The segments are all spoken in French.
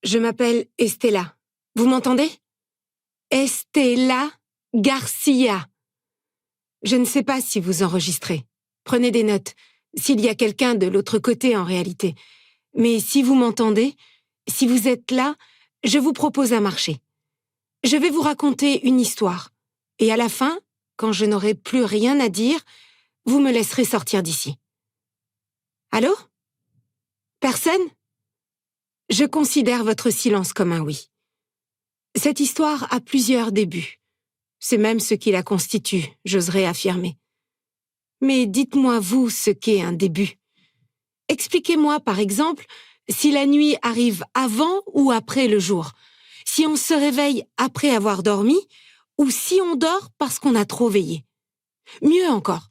Je m'appelle Estella. Vous m'entendez? Estella Garcia. Je ne sais pas si vous enregistrez. Prenez des notes, s'il y a quelqu'un de l'autre côté en réalité. Mais si vous m'entendez, si vous êtes là, je vous propose un marché. Je vais vous raconter une histoire. Et à la fin, quand je n'aurai plus rien à dire, vous me laisserez sortir d'ici. Allô? Personne? Je considère votre silence comme un oui. Cette histoire a plusieurs débuts. C'est même ce qui la constitue, j'oserais affirmer. Mais dites-moi, vous, ce qu'est un début. Expliquez-moi, par exemple, si la nuit arrive avant ou après le jour, si on se réveille après avoir dormi, ou si on dort parce qu'on a trop veillé. Mieux encore,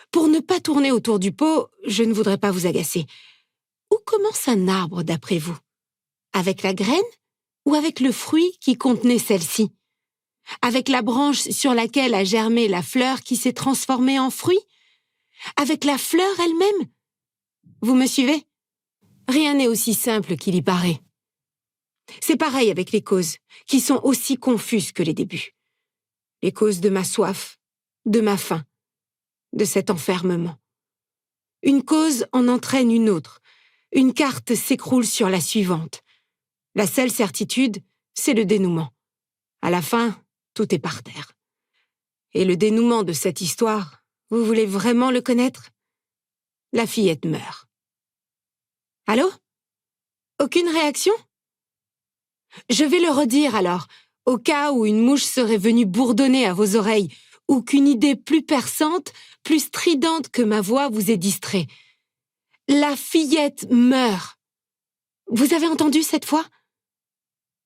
pour ne pas tourner autour du pot, je ne voudrais pas vous agacer. Où commence un arbre d'après vous? Avec la graine ou avec le fruit qui contenait celle-ci? Avec la branche sur laquelle a germé la fleur qui s'est transformée en fruit? Avec la fleur elle-même? Vous me suivez? Rien n'est aussi simple qu'il y paraît. C'est pareil avec les causes, qui sont aussi confuses que les débuts. Les causes de ma soif, de ma faim, de cet enfermement. Une cause en entraîne une autre. Une carte s'écroule sur la suivante. La seule certitude, c'est le dénouement. À la fin, tout est par terre. Et le dénouement de cette histoire, vous voulez vraiment le connaître? La fillette meurt. Allô? Aucune réaction? Je vais le redire alors, au cas où une mouche serait venue bourdonner à vos oreilles, ou qu'une idée plus perçante, plus stridente que ma voix vous ait distrait. La fillette meurt. Vous avez entendu cette fois?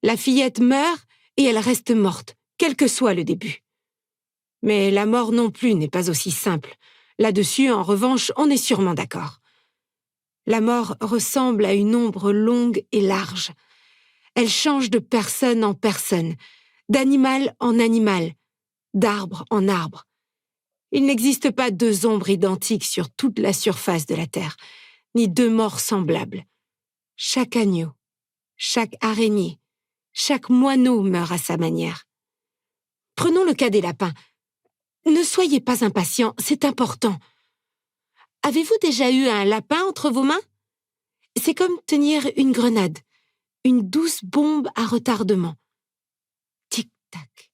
La fillette meurt et elle reste morte, quel que soit le début. Mais la mort non plus n'est pas aussi simple. Là-dessus, en revanche, on est sûrement d'accord. La mort ressemble à une ombre longue et large. Elle change de personne en personne, d'animal en animal, d'arbre en arbre. Il n'existe pas deux ombres identiques sur toute la surface de la Terre, ni deux morts semblables. Chaque agneau, chaque araignée, chaque moineau meurt à sa manière. Prenons le cas des lapins. Ne soyez pas impatients, c'est important. Avez-vous déjà eu un lapin entre vos mains? C'est comme tenir une grenade, une douce bombe à retardement. Tic-tac,